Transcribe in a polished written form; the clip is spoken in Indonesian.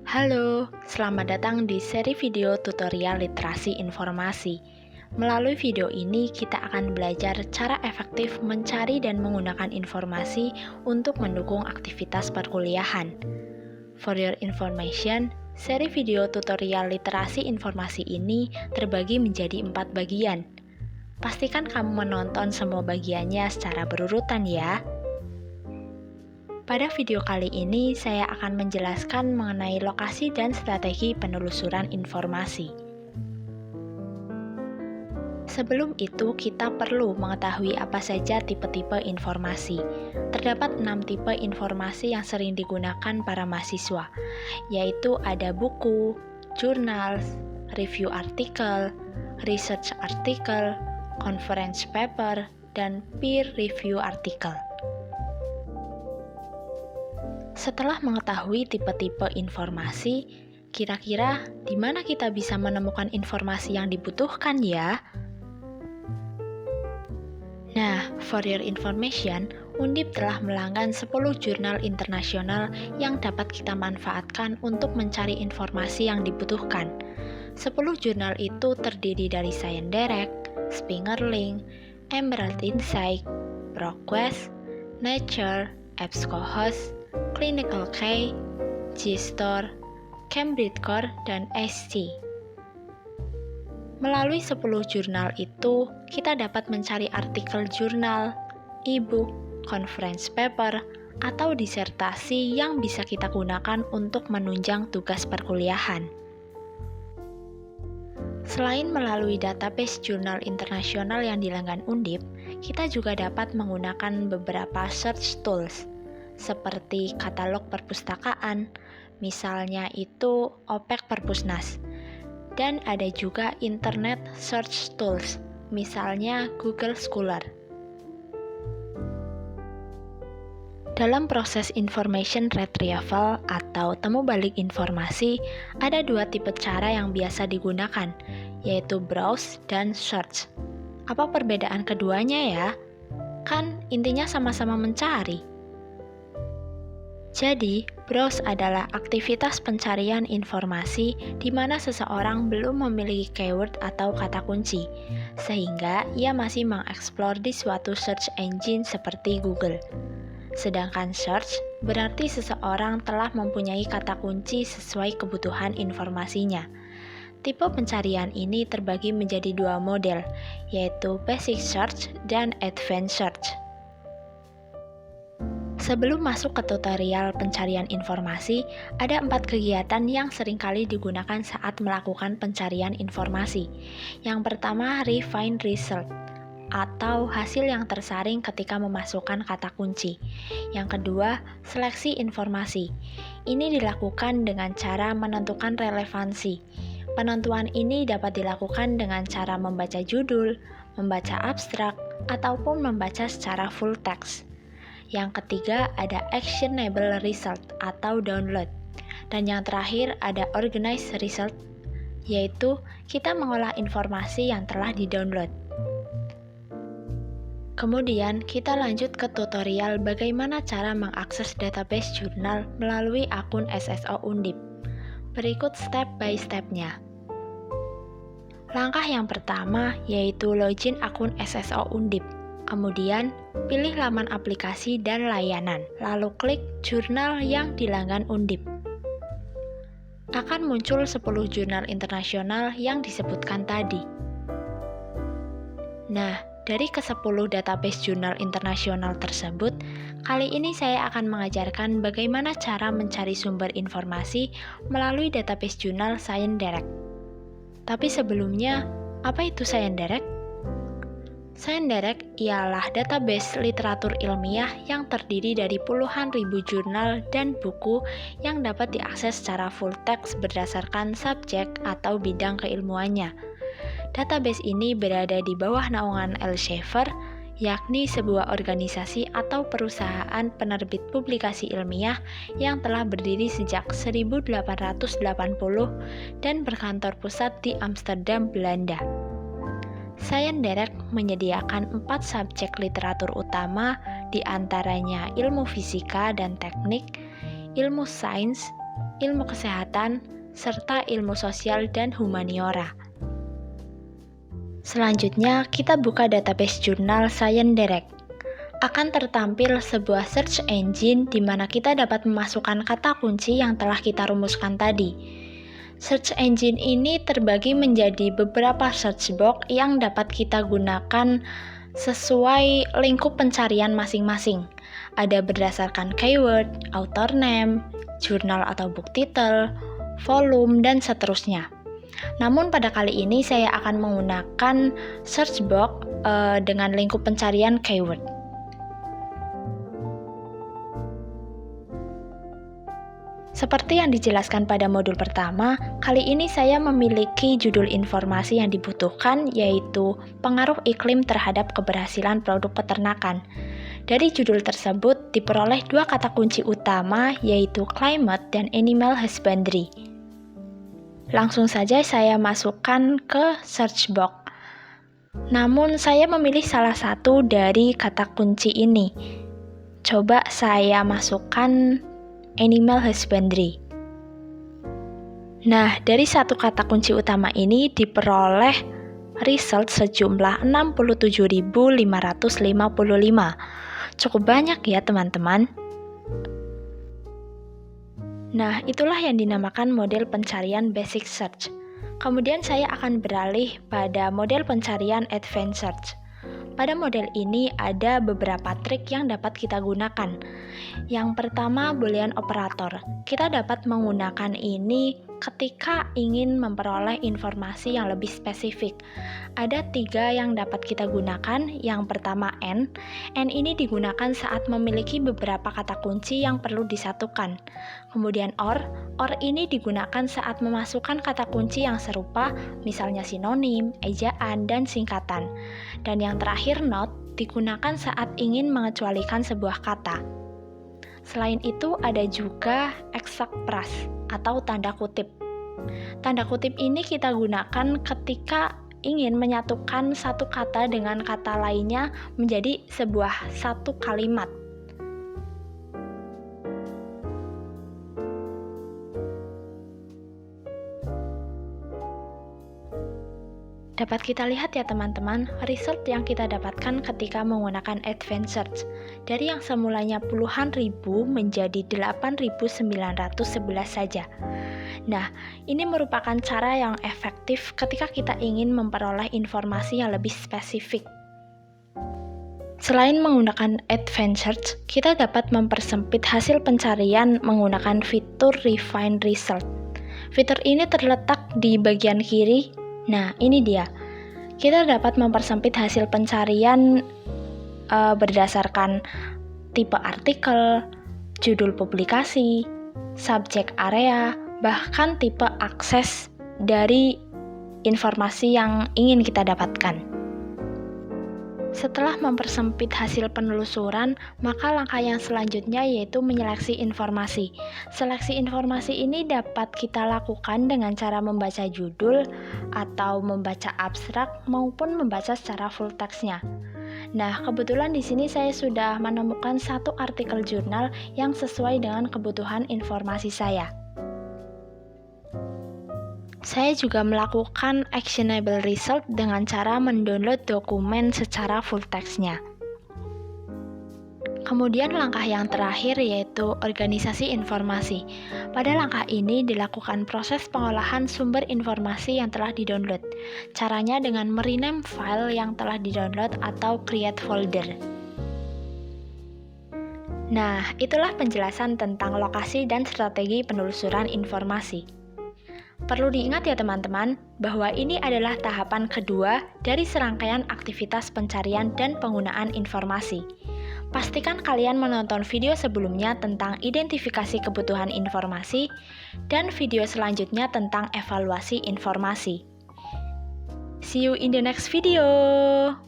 Halo, selamat datang di seri video tutorial literasi informasi. Melalui video ini, kita akan belajar cara efektif mencari dan menggunakan informasi untuk mendukung aktivitas perkuliahan. For your information, seri video tutorial literasi informasi ini terbagi menjadi 4 bagian. Pastikan kamu menonton semua bagiannya secara berurutan ya. Pada video kali ini, saya akan menjelaskan mengenai lokasi dan strategi penelusuran informasi. Sebelum itu, kita perlu mengetahui apa saja tipe-tipe informasi. Terdapat 6 tipe informasi yang sering digunakan para mahasiswa, yaitu ada buku, jurnal, review artikel, research artikel, conference paper, dan peer review artikel. Setelah mengetahui tipe-tipe informasi, kira-kira di mana kita bisa menemukan informasi yang dibutuhkan ya? Nah, for your information, Undip telah melanggan 10 jurnal internasional yang dapat kita manfaatkan untuk mencari informasi yang dibutuhkan. 10 jurnal itu terdiri dari Science Direct, Springer Link, Emerald Insight, ProQuest, Nature, EBSCOhost, Clinical Key, JSTOR, Cambridge Core, dan SC. Melalui 10 jurnal itu, kita dapat mencari artikel jurnal, e-book, conference paper, atau disertasi yang bisa kita gunakan untuk menunjang tugas perkuliahan. Selain melalui database jurnal internasional yang dilanggan Undip, kita juga dapat menggunakan beberapa search tools, seperti katalog perpustakaan, misalnya itu OPEC Perpusnas. Dan ada juga internet search tools, misalnya Google Scholar. Dalam proses information retrieval atau temu balik informasi, ada 2 tipe cara yang biasa digunakan, yaitu browse dan search. Apa perbedaan keduanya ya? Kan intinya sama-sama mencari. Jadi, browse adalah aktivitas pencarian informasi di mana seseorang belum memiliki keyword atau kata kunci, sehingga ia masih mengeksplor di suatu search engine seperti Google. Sedangkan search berarti seseorang telah mempunyai kata kunci sesuai kebutuhan informasinya. Tipe pencarian ini terbagi menjadi 2 model, yaitu basic search dan advanced search. Sebelum masuk ke tutorial pencarian informasi, ada 4 kegiatan yang seringkali digunakan saat melakukan pencarian informasi. Yang pertama, refine result, atau hasil yang tersaring ketika memasukkan kata kunci. Yang kedua, seleksi informasi. Ini dilakukan dengan cara menentukan relevansi. Penentuan ini dapat dilakukan dengan cara membaca judul, membaca abstrak, ataupun membaca secara full text. Yang ketiga ada actionable result atau download. Dan yang terakhir ada organized result, yaitu kita mengolah informasi yang telah di-download. Kemudian kita lanjut ke tutorial bagaimana cara mengakses database jurnal melalui akun SSO Undip. Berikut step by step-nya. Langkah yang pertama yaitu login akun SSO Undip. Kemudian, pilih laman aplikasi dan layanan, lalu klik jurnal yang dilanggan Undip. Akan muncul 10 jurnal internasional yang disebutkan tadi. Nah, dari ke-10 database jurnal internasional tersebut, kali ini saya akan mengajarkan bagaimana cara mencari sumber informasi melalui database jurnal Science Direct. Tapi sebelumnya, apa itu Science Direct? Science Direct ialah database literatur ilmiah yang terdiri dari puluhan ribu jurnal dan buku yang dapat diakses secara full text berdasarkan subjek atau bidang keilmuannya. Database ini berada di bawah naungan Elsevier, yakni sebuah organisasi atau perusahaan penerbit publikasi ilmiah yang telah berdiri sejak 1880 dan berkantor pusat di Amsterdam, Belanda. Science Direct menyediakan 4 subjek literatur utama, di antaranya ilmu fisika dan teknik, ilmu sains, ilmu kesehatan, serta ilmu sosial dan humaniora. Selanjutnya, kita buka database jurnal Science Direct. Akan tertampil sebuah search engine di mana kita dapat memasukkan kata kunci yang telah kita rumuskan tadi. Search engine ini terbagi menjadi beberapa search box yang dapat kita gunakan sesuai lingkup pencarian masing-masing. Ada berdasarkan keyword, author name, jurnal atau book title, volume, dan seterusnya. Namun pada kali ini saya akan menggunakan search box dengan lingkup pencarian keyword. Seperti yang dijelaskan pada modul pertama, kali ini saya memiliki judul informasi yang dibutuhkan, yaitu pengaruh iklim terhadap keberhasilan produk peternakan. Dari judul tersebut diperoleh dua kata kunci utama, yaitu climate dan animal husbandry. Langsung saja saya masukkan ke search box. Namun saya memilih salah satu dari kata kunci ini. Coba saya masukkan animal husbandry. Nah, dari satu kata kunci utama ini diperoleh result sejumlah 67.555. Cukup banyak ya teman-teman. Nah, itulah yang dinamakan model pencarian basic search. Kemudian saya akan beralih pada model pencarian advanced search. Pada model ini ada beberapa trik yang dapat kita gunakan. Yang pertama, Boolean operator. Kita dapat menggunakan ini ketika ingin memperoleh informasi yang lebih spesifik. Ada 3 yang dapat kita gunakan. Yang pertama, AND. AND ini digunakan saat memiliki beberapa kata kunci yang perlu disatukan. Kemudian OR. OR ini digunakan saat memasukkan kata kunci yang serupa, misalnya sinonim, ejaan, dan singkatan. Dan yang terakhir, NOT, digunakan saat ingin mengecualikan sebuah kata. Selain itu, ada juga exact phrase atau tanda kutip. Tanda kutip ini kita gunakan ketika ingin menyatukan satu kata dengan kata lainnya menjadi sebuah satu kalimat. Dapat kita lihat ya teman-teman, result yang kita dapatkan ketika menggunakan advanced search. Dari yang semulanya puluhan ribu menjadi 8.911 saja. Nah, ini merupakan cara yang efektif ketika kita ingin memperoleh informasi yang lebih spesifik. Selain menggunakan advanced search, kita dapat mempersempit hasil pencarian menggunakan fitur Refine Result. Fitur ini terletak di bagian kiri. Nah, ini dia. Kita dapat mempersempit hasil pencarian berdasarkan tipe artikel, judul publikasi, subjek area, bahkan tipe akses dari informasi yang ingin kita dapatkan. Setelah mempersempit hasil penelusuran, maka langkah yang selanjutnya yaitu menyeleksi informasi. Seleksi informasi ini dapat kita lakukan dengan cara membaca judul atau membaca abstrak maupun membaca secara full text-nya. Nah, kebetulan di sini saya sudah menemukan satu artikel jurnal yang sesuai dengan kebutuhan informasi saya. Saya juga melakukan actionable result dengan cara mendownload dokumen secara full text-nya. Kemudian langkah yang terakhir yaitu organisasi informasi. Pada langkah ini dilakukan proses pengolahan sumber informasi yang telah didownload. Caranya dengan merename file yang telah didownload atau create folder. Nah, itulah penjelasan tentang lokasi dan strategi penelusuran informasi. Perlu diingat ya teman-teman, bahwa ini adalah tahapan kedua dari serangkaian aktivitas pencarian dan penggunaan informasi. Pastikan kalian menonton video sebelumnya tentang identifikasi kebutuhan informasi dan video selanjutnya tentang evaluasi informasi. See you in the next video!